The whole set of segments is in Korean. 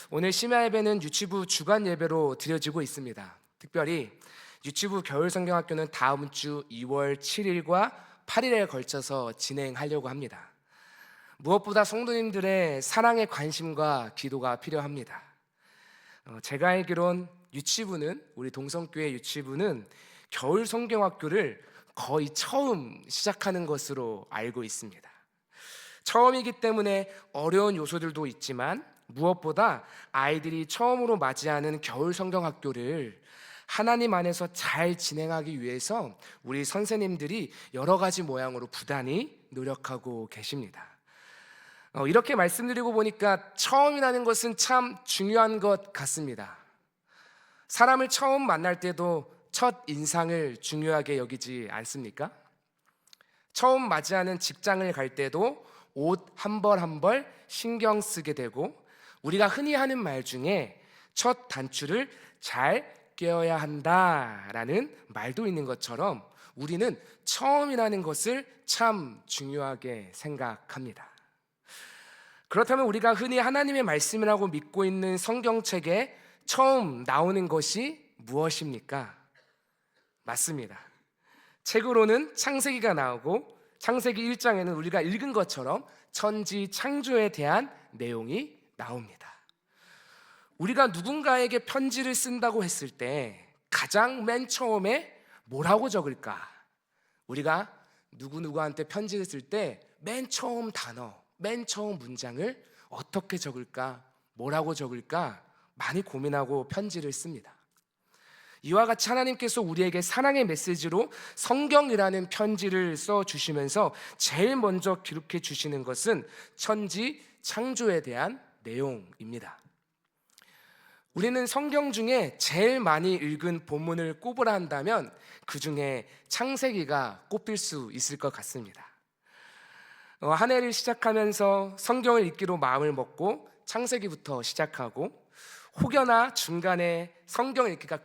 오늘 심야 예배는 유치부 주간 예배로 드려지고 있습니다. 특별히 유치부 겨울 성경학교는 다음 주 2월 7일과 8일에 걸쳐서 진행하려고 합니다. 무엇보다 성도님들의 사랑의 관심과 기도가 필요합니다. 제가 알기론 우리 동성교회 유치부는 겨울 성경학교를 거의 처음 시작하는 것으로 알고 있습니다. 처음이기 때문에 어려운 요소들도 있지만 무엇보다 아이들이 처음으로 맞이하는 겨울 성경학교를 하나님 안에서 잘 진행하기 위해서 우리 선생님들이 여러 가지 모양으로 부단히 노력하고 계십니다. 이렇게 말씀드리고 보니까 처음이라는 것은 참 중요한 것 같습니다. 사람을 처음 만날 때도 첫 인상을 중요하게 여기지 않습니까? 처음 맞이하는 직장을 갈 때도 옷 한 벌 한 벌 신경 쓰게 되고, 우리가 흔히 하는 말 중에 첫 단추를 잘 꿰어야 한다라는 말도 있는 것처럼 우리는 처음이라는 것을 참 중요하게 생각합니다. 그렇다면 우리가 흔히 하나님의 말씀이라고 믿고 있는 성경책에 처음 나오는 것이 무엇입니까? 맞습니다. 책으로는 창세기가 나오고, 창세기 1장에는 우리가 읽은 것처럼 천지 창조에 대한 내용이 나옵니다. 우리가 누군가에게 편지를 쓴다고 했을 때 가장 맨 처음에 뭐라고 적을까? 우리가 누구누구한테 편지를 쓸 때 맨 처음 단어, 맨 처음 문장을 어떻게 적을까? 뭐라고 적을까? 많이 고민하고 편지를 씁니다. 이와 같이 하나님께서 우리에게 사랑의 메시지로 성경이라는 편지를 써주시면서 제일 먼저 기록해 주시는 것은 천지 창조에 대한 내용입니다. 우리는 성경 중에 제일 많이 읽은 본문을 꼽으라 한다면 그 중에 창세기가 꼽힐 수 있을 것 같습니다. 한 해를 시작하면서 성경을 읽기로 마음을 먹고 창세기부터 시작하고, 혹여나 중간에 성경 읽기가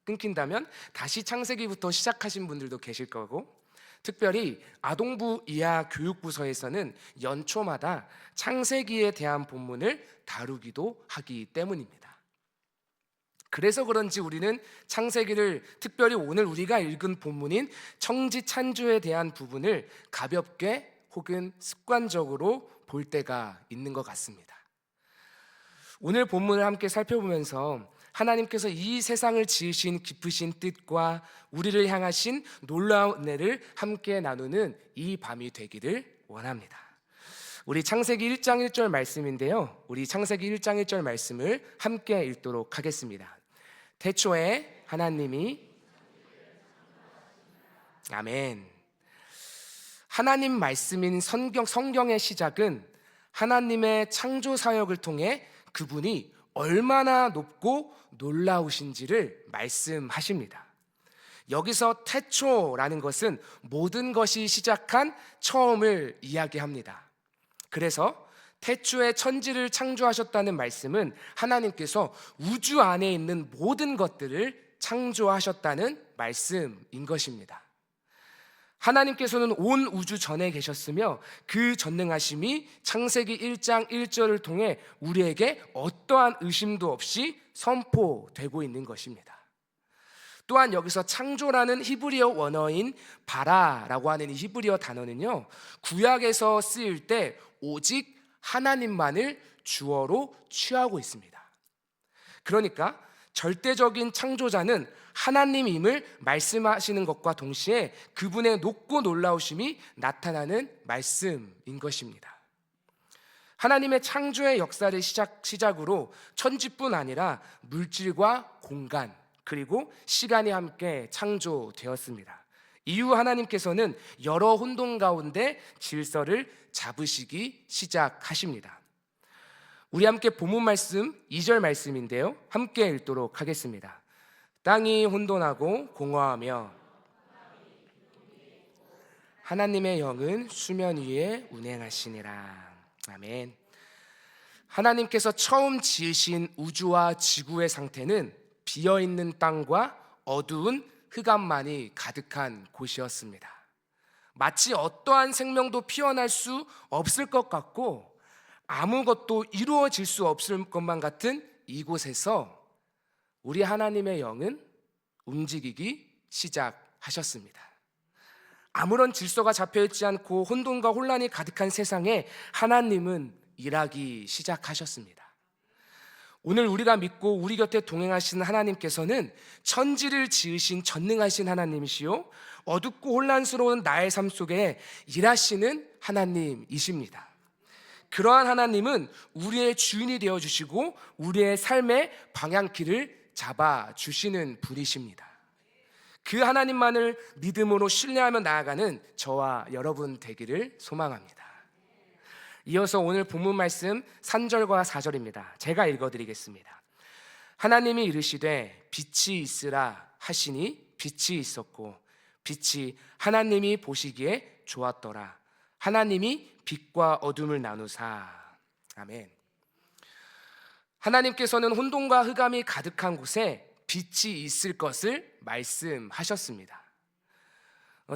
끊긴다면 다시 창세기부터 시작하신 분들도 계실 거고, 특별히 아동부 이하 교육부서에서는 연초마다 창세기에 대한 본문을 다루기도 하기 때문입니다. 그래서 그런지 우리는 창세기를, 특별히 오늘 우리가 읽은 본문인 천지창조에 대한 부분을 가볍게 혹은 습관적으로 볼 때가 있는 것 같습니다. 오늘 본문을 함께 살펴보면서 하나님께서 이 세상을 지으신 깊으신 뜻과 우리를 향하신 놀라운 은혜를 함께 나누는 이 밤이 되기를 원합니다. 우리 창세기 1장 1절 말씀인데요, 우리 창세기 1장 1절 말씀을 함께 읽도록 하겠습니다. 태초에 하나님이, 아멘. 하나님 말씀인 성경의 시작은 하나님의 창조 사역을 통해 그분이 얼마나 높고 놀라우신지를 말씀하십니다. 여기서 태초라는 것은 모든 것이 시작한 처음을 이야기합니다. 그래서 태초에 천지를 창조하셨다는 말씀은 하나님께서 우주 안에 있는 모든 것들을 창조하셨다는 말씀인 것입니다. 하나님께서는 온 우주 전에 계셨으며 그 전능하심이 창세기 1장 1절을 통해 우리에게 어떠한 의심도 없이 선포되고 있는 것입니다. 또한 여기서 창조라는 히브리어 원어인 바라라고 하는 이 히브리어 단어는요, 구약에서 쓰일 때 오직 하나님만을 주어로 취하고 있습니다. 그러니까 절대적인 창조자는 하나님임을 말씀하시는 것과 동시에 그분의 높고 놀라우심이 나타나는 말씀인 것입니다. 하나님의 창조의 역사를 시작으로 천지뿐 아니라 물질과 공간, 그리고 시간이 함께 창조되었습니다. 이후 하나님께서는 여러 혼돈 가운데 질서를 잡으시기 시작하십니다. 우리 함께 본문 말씀 2절 말씀인데요, 함께 읽도록 하겠습니다. 땅이 혼돈하고 공허하며 하나님의 영은 수면 위에 운행하시니라. 아멘. 하나님께서 처음 지으신 우주와 지구의 상태는 비어있는 땅과 어두운 흑암만이 가득한 곳이었습니다. 마치 어떠한 생명도 피어날 수 없을 것 같고 아무것도 이루어질 수 없을 것만 같은 이곳에서 우리 하나님의 영은 움직이기 시작하셨습니다. 아무런 질서가 잡혀있지 않고 혼돈과 혼란이 가득한 세상에 하나님은 일하기 시작하셨습니다. 오늘 우리가 믿고 우리 곁에 동행하시는 하나님께서는 천지를 지으신 전능하신 하나님이시요 어둡고 혼란스러운 나의 삶 속에 일하시는 하나님이십니다. 그러한 하나님은 우리의 주인이 되어주시고 우리의 삶의 방향키를 잡아주시는 분이십니다. 그 하나님만을 믿음으로 신뢰하며 나아가는 저와 여러분 되기를 소망합니다. 이어서 오늘 본문 말씀 3절과 4절입니다. 제가 읽어드리겠습니다. 하나님이 이르시되 빛이 있으라 하시니 빛이 있었고 빛이 하나님이 보시기에 좋았더라. 하나님이 빛과 어둠을 나누사. 아멘. 하나님께서는 혼돈과 흑암이 가득한 곳에 빛이 있을 것을 말씀하셨습니다.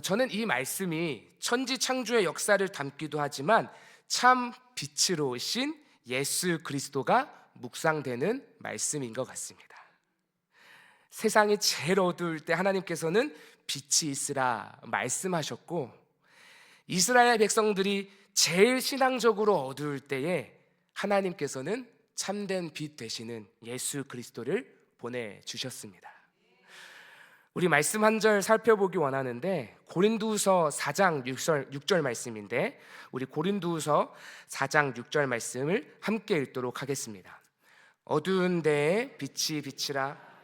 저는 이 말씀이 천지 창조의 역사를 담기도 하지만 참 빛으로 오신 예수 그리스도가 묵상되는 말씀인 것 같습니다. 세상이 제일 어두울 때 하나님께서는 빛이 있으라 말씀하셨고, 이스라엘 백성들이 제일 신앙적으로 어두울 때에 하나님께서는 참된 빛 되시는 예수 그리스도를 보내주셨습니다. 우리 말씀 한 절 살펴보기 원하는데, 고린도후서 4장 6절 말씀인데, 우리 고린도후서 4장 6절 말씀을 함께 읽도록 하겠습니다. 어두운 데에 빛이 비치라.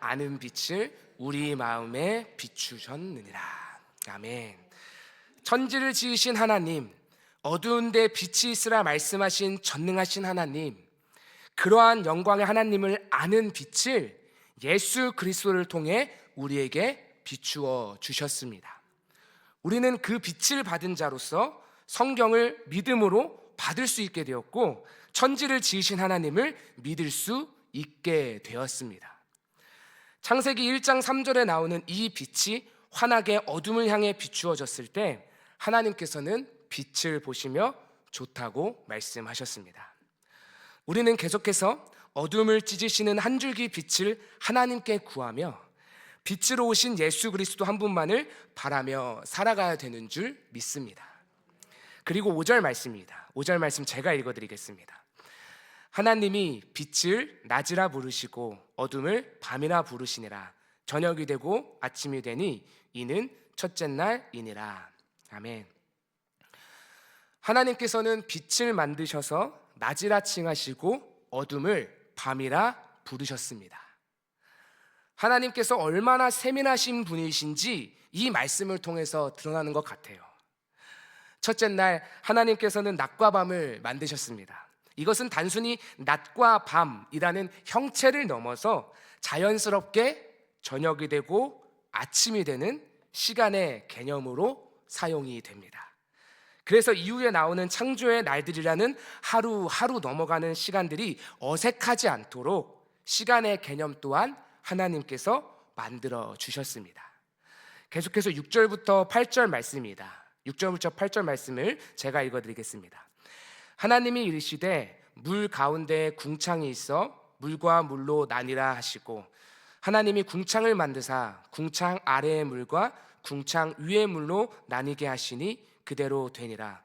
아는 빛을 우리 마음에 비추셨느니라. 아멘. 천지를 지으신 하나님, 어두운 데 빛이 있으라 말씀하신 전능하신 하나님, 그러한 영광의 하나님을 아는 빛을 예수 그리스도를 통해 우리에게 비추어 주셨습니다. 우리는 그 빛을 받은 자로서 성경을 믿음으로 받을 수 있게 되었고, 천지를 지으신 하나님을 믿을 수 있게 되었습니다. 창세기 1장 3절에 나오는 이 빛이 환하게 어둠을 향해 비추어졌을 때 하나님께서는 빛을 보시며 좋다고 말씀하셨습니다. 우리는 계속해서 어둠을 찢으시는 한 줄기 빛을 하나님께 구하며 빛으로 오신 예수 그리스도 한 분만을 바라며 살아가야 되는 줄 믿습니다. 그리고 5절 말씀입니다. 5절 말씀 제가 읽어드리겠습니다. 하나님이 빛을 낮이라 부르시고 어둠을 밤이라 부르시니라. 저녁이 되고 아침이 되니 이는 첫째 날이니라. 아멘. 하나님께서는 빛을 만드셔서 낮이라 칭하시고 어둠을 밤이라 부르셨습니다. 하나님께서 얼마나 세민하신 분이신지 이 말씀을 통해서 드러나는 것 같아요. 첫째 날 하나님께서는 낮과 밤을 만드셨습니다. 이것은 단순히 낮과 밤이라는 형체를 넘어서 자연스럽게 저녁이 되고 아침이 되는 시간의 개념으로 사용이 됩니다. 그래서 이후에 나오는 창조의 날들이라는 하루하루 넘어가는 시간들이 어색하지 않도록 시간의 개념 또한 하나님께서 만들어 주셨습니다. 계속해서 6절부터 8절 말씀입니다. 6절부터 8절 말씀을 제가 읽어드리겠습니다. 하나님이 이르시되 물 가운데에 궁창이 있어 물과 물로 나뉘라 하시고, 하나님이 궁창을 만드사 궁창 아래의 물과 궁창 위의 물로 나뉘게 하시니 그대로 되니라.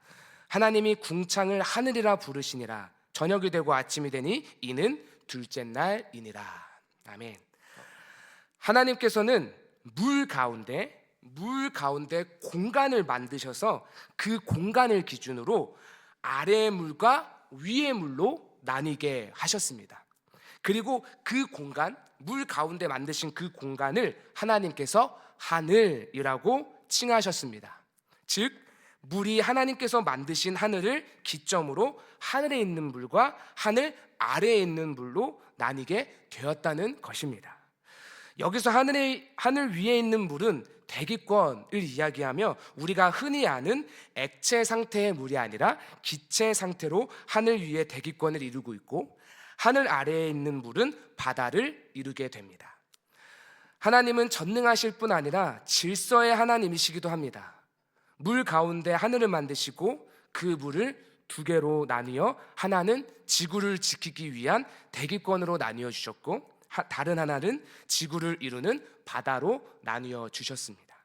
하나님이 궁창을 하늘이라 부르시니라. 저녁이 되고 아침이 되니 이는 둘째 날이니라. 아멘. 하나님께서는 물 가운데 공간을 만드셔서 그 공간을 기준으로 아래의 물과 위의 물로 나뉘게 하셨습니다. 그리고 그 공간, 물 가운데 만드신 그 공간을 하나님께서 하늘이라고 칭하셨습니다. 즉 물이 하나님께서 만드신 하늘을 기점으로 하늘에 있는 물과 하늘 아래에 있는 물로 나뉘게 되었다는 것입니다. 여기서 하늘 위에 있는 물은 대기권을 이야기하며 우리가 흔히 아는 액체 상태의 물이 아니라 기체 상태로 하늘 위에 대기권을 이루고 있고, 하늘 아래에 있는 물은 바다를 이루게 됩니다. 하나님은 전능하실 뿐 아니라 질서의 하나님이시기도 합니다. 물 가운데 하늘을 만드시고 그 물을 두 개로 나뉘어 하나는 지구를 지키기 위한 대기권으로 나뉘어 주셨고 다른 하나는 지구를 이루는 바다로 나뉘어 주셨습니다.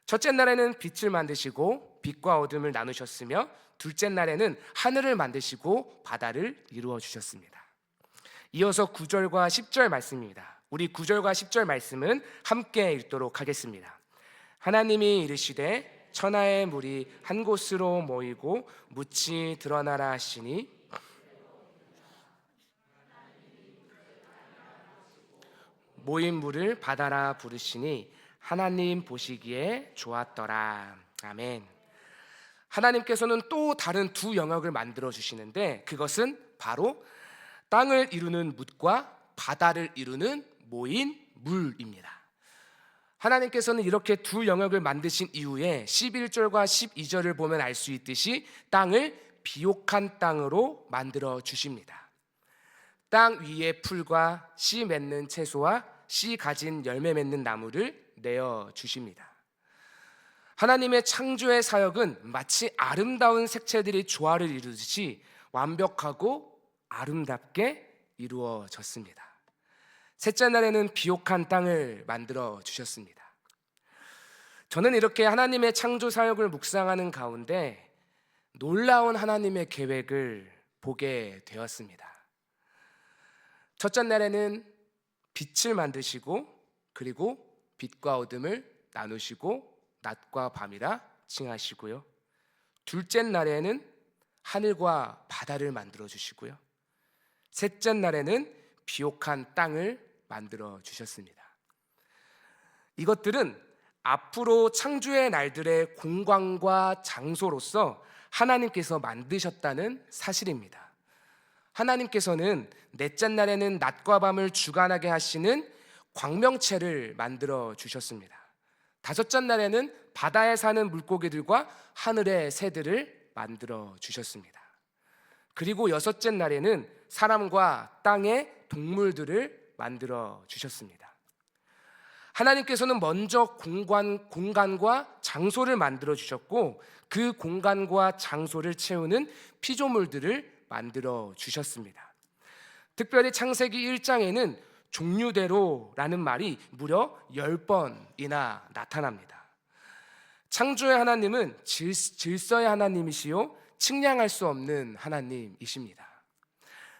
첫째 날에는 빛을 만드시고 빛과 어둠을 나누셨으며 둘째 날에는 하늘을 만드시고 바다를 이루어 주셨습니다. 이어서 9절과 10절 말씀입니다. 우리 9절과 10절 말씀은 함께 읽도록 하겠습니다. 하나님이 이르시되 천하의 물이 한 곳으로 모이고 묻이 드러나라 하시니 모인 물을 바다라 부르시니 하나님 보시기에 좋았더라. 아멘. 하나님께서는 또 다른 두 영역을 만들어 주시는데 그것은 바로 땅을 이루는 묻과 바다를 이루는 모인 물입니다. 하나님께서는 이렇게 두 영역을 만드신 이후에 11절과 12절을 보면 알 수 있듯이 땅을 비옥한 땅으로 만들어 주십니다. 땅 위에 풀과 씨 맺는 채소와 씨 가진 열매 맺는 나무를 내어 주십니다. 하나님의 창조의 사역은 마치 아름다운 색채들이 조화를 이루듯이 완벽하고 아름답게 이루어졌습니다. 셋째 날에는 비옥한 땅을 만들어 주셨습니다. 저는 이렇게 하나님의 창조 사역을 묵상하는 가운데 놀라운 하나님의 계획을 보게 되었습니다. 첫째 날에는 빛을 만드시고 그리고 빛과 어둠을 나누시고 낮과 밤이라 칭하시고요. 둘째 날에는 하늘과 바다를 만들어 주시고요. 셋째 날에는 비옥한 땅을 만들어 주셨습니다. 이것들은 앞으로 창조의 날들의 공간과 장소로서 하나님께서 만드셨다는 사실입니다. 하나님께서는 넷째 날에는 낮과 밤을 주관하게 하시는 광명체를 만들어 주셨습니다. 다섯째 날에는 바다에 사는 물고기들과 하늘의 새들을 만들어 주셨습니다. 그리고 여섯째 날에는 사람과 땅의 동물들을 만들어 주셨습니다. 하나님께서는 먼저 공간과 장소를 만들어 주셨고 그 공간과 장소를 채우는 피조물들을 만들어 주셨습니다. 특별히 창세기 1장에는 종류대로라는 말이 무려 10번이나 나타납니다. 창조의 하나님은 질서의 하나님이시요 측량할 수 없는 하나님이십니다.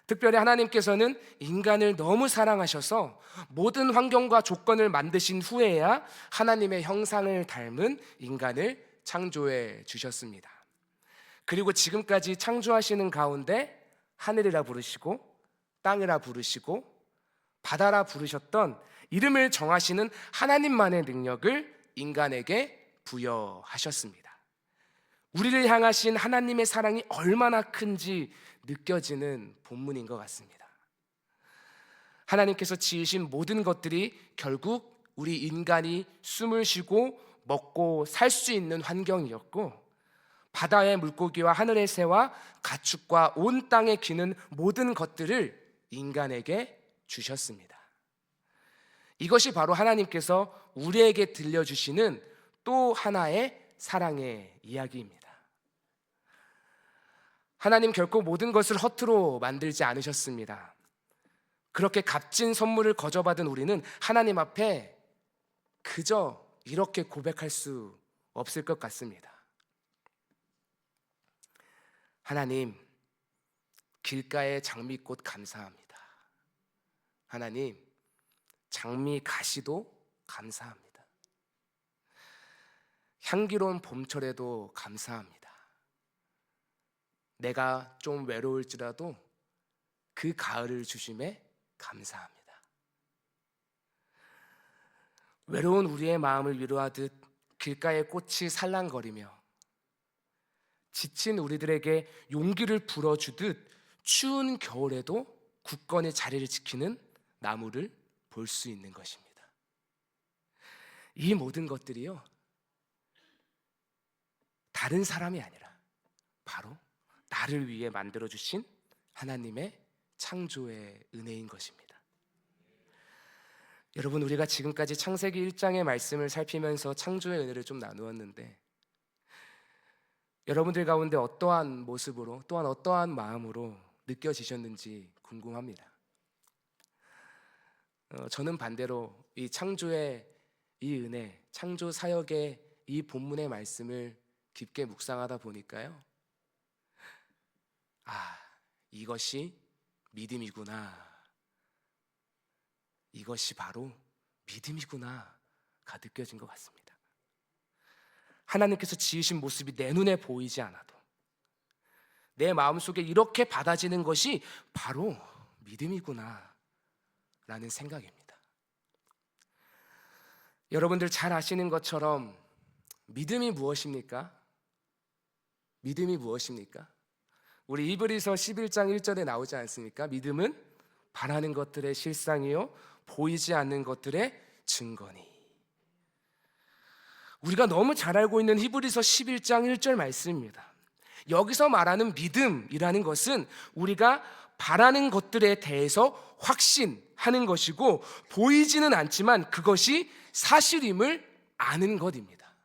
특별히 하나님께서는 인간을 너무 사랑하셔서 모든 환경과 조건을 만드신 후에야 하나님의 형상을 닮은 인간을 창조해 주셨습니다. 그리고 지금까지 창조하시는 가운데 하늘이라 부르시고 땅이라 부르시고 바다라 부르셨던 이름을 정하시는 하나님만의 능력을 인간에게 부여하셨습니다. 우리를 향하신 하나님의 사랑이 얼마나 큰지 느껴지는 본문인 것 같습니다. 하나님께서 지으신 모든 것들이 결국 우리 인간이 숨을 쉬고 먹고 살 수 있는 환경이었고 바다의 물고기와 하늘의 새와 가축과 온 땅에 기는 모든 것들을 인간에게 주셨습니다. 이것이 바로 하나님께서 우리에게 들려주시는 또 하나의 사랑의 이야기입니다. 하나님 결코 모든 것을 허투루 만들지 않으셨습니다. 그렇게 값진 선물을 거저받은 우리는 하나님 앞에 그저 이렇게 고백할 수 없을 것 같습니다. 하나님, 길가의 장미꽃 감사합니다. 하나님, 장미 가시도 감사합니다. 향기로운 봄철에도 감사합니다. 내가 좀 외로울지라도 그 가을을 주심에 감사합니다. 외로운 우리의 마음을 위로하듯 길가의 꽃이 살랑거리며 지친 우리들에게 용기를 불어주듯 추운 겨울에도 굳건히 자리를 지키는 나무를 볼 수 있는 것입니다. 이 모든 것들이요, 다른 사람이 아니라 바로 나를 위해 만들어주신 하나님의 창조의 은혜인 것입니다. 여러분, 우리가 지금까지 창세기 1장의 말씀을 살피면서 창조의 은혜를 좀 나누었는데, 여러분들 가운데 어떠한 모습으로 또한 어떠한 마음으로 느껴지셨는지 궁금합니다. 저는 반대로 이 창조의 이 은혜, 창조 사역의 이 본문의 말씀을 깊게 묵상하다 보니까요, 이것이 믿음이구나, 이것이 바로 믿음이구나가 느껴진 것 같습니다. 하나님께서 지으신 모습이 내 눈에 보이지 않아도 내 마음속에 이렇게 받아지는 것이 바로 믿음이구나 라는 생각입니다. 여러분들 잘 아시는 것처럼 믿음이 무엇입니까? 믿음이 무엇입니까? 우리 히브리서 11장 1절에 나오지 않습니까? 믿음은 바라는 것들의 실상이요 보이지 않는 것들의 증거니. 우리가 너무 잘 알고 있는 히브리서 11장 1절 말씀입니다. 여기서 말하는 믿음이라는 것은 우리가 바라는 것들에 대해서 확신하는 것이고, 보이지는 않지만 그것이 사실임을 아는 것입니다.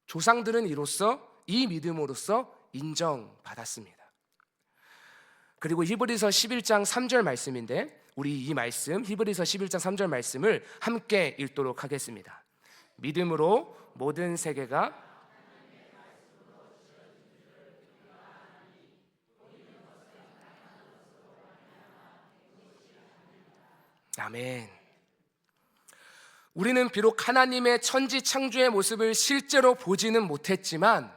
조상들은 이로써 이 믿음으로써 인정받았습니다. 그리고 히브리서 11장 3절 말씀인데, 우리 이 말씀 히브리서 11장 3절 말씀을 함께 읽도록 하겠습니다. 믿음으로 모든 세계가 아멘. 우리는 비록 하나님의 천지 창조의 모습을 실제로 보지는 못했지만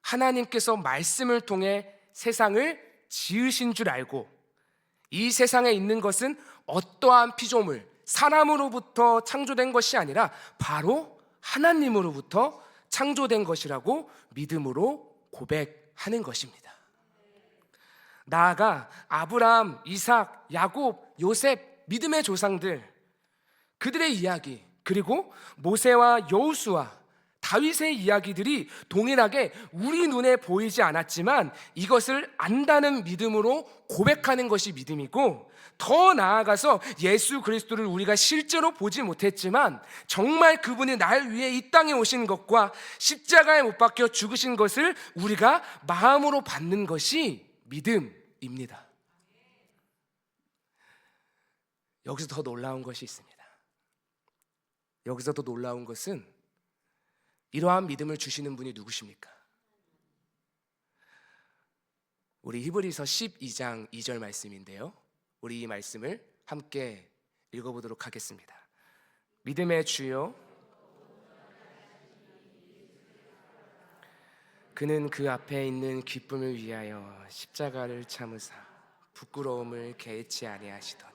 하나님께서 말씀을 통해 세상을 지으신 줄 알고, 이 세상에 있는 것은 어떠한 피조물, 사람으로부터 창조된 것이 아니라 바로 하나님으로부터 창조된 것이라고 믿음으로 고백하는 것입니다. 나아가 아브라함, 이삭, 야곱, 요셉, 믿음의 조상들, 그들의 이야기, 그리고 모세와 여호수아, 다윗의 이야기들이 동일하게 우리 눈에 보이지 않았지만 이것을 안다는 믿음으로 고백하는 것이 믿음이고, 더 나아가서 예수 그리스도를 우리가 실제로 보지 못했지만 정말 그분이 날 위해 이 땅에 오신 것과 십자가에 못 박혀 죽으신 것을 우리가 마음으로 받는 것이 믿음입니다. 여기서 더 놀라운 것이 있습니다. 여기서 더 놀라운 것은 이러한 믿음을 주시는 분이 누구십니까? 우리 히브리서 12장 2절 말씀인데요, 우리 이 말씀을 함께 읽어보도록 하겠습니다. 믿음의 주요, 그는 그 앞에 있는 기쁨을 위하여 십자가를 참으사 부끄러움을 개의치 아니하시더니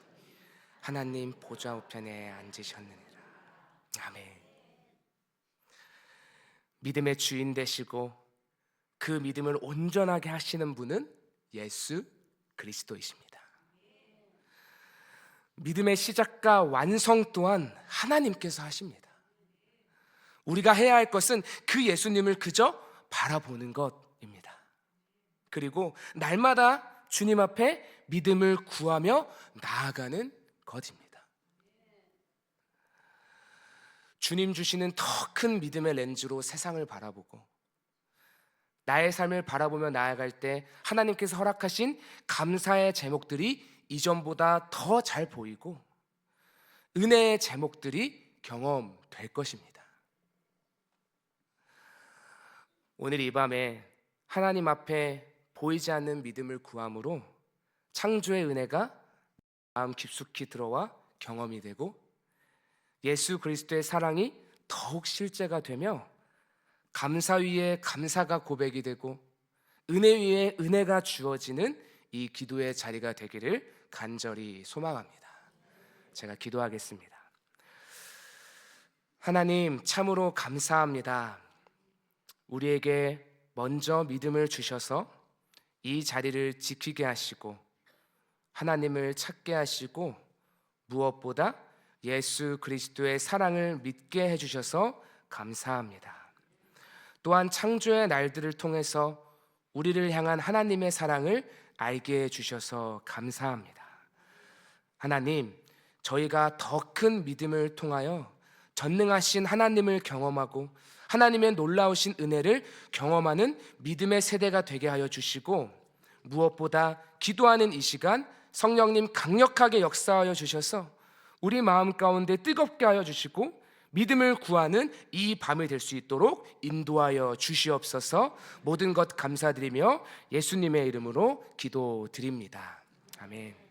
하나님 보좌 우편에 앉으셨느니라. 아멘. 믿음의 주인 되시고 그 믿음을 온전하게 하시는 분은 예수 그리스도이십니다. 믿음의 시작과 완성 또한 하나님께서 하십니다. 우리가 해야 할 것은 그 예수님을 그저 바라보는 것입니다. 그리고 날마다 주님 앞에 믿음을 구하며 나아가는 것입니다. 주님 주시는 더 큰 믿음의 렌즈로 세상을 바라보고 나의 삶을 바라보며 나아갈 때 하나님께서 허락하신 감사의 제목들이 이전보다 더 잘 보이고 은혜의 제목들이 경험될 것입니다. 오늘 이 밤에 하나님 앞에 보이지 않는 믿음을 구함으로 창조의 은혜가 마음 깊숙이 들어와 경험이 되고 예수 그리스도의 사랑이 더욱 실제가 되며 감사 위에 감사가 고백이 되고 은혜 위에 은혜가 주어지는 이 기도의 자리가 되기를 간절히 소망합니다. 제가 기도하겠습니다. 하나님, 참으로 감사합니다. 우리에게 먼저 믿음을 주셔서 이 자리를 지키게 하시고 하나님을 찾게 하시고 무엇보다 예수 그리스도의 사랑을 믿게 해주셔서 감사합니다. 또한 창조의 날들을 통해서 우리를 향한 하나님의 사랑을 알게 해주셔서 감사합니다. 하나님, 저희가 더 큰 믿음을 통하여 전능하신 하나님을 경험하고 하나님의 놀라우신 은혜를 경험하는 믿음의 세대가 되게 하여 주시고, 무엇보다 기도하는 이 시간 성령님 강력하게 역사하여 주셔서 우리 마음 가운데 뜨겁게 하여 주시고 믿음을 구하는 이 밤이 될 수 있도록 인도하여 주시옵소서. 모든 것 감사드리며 예수님의 이름으로 기도드립니다. 아멘.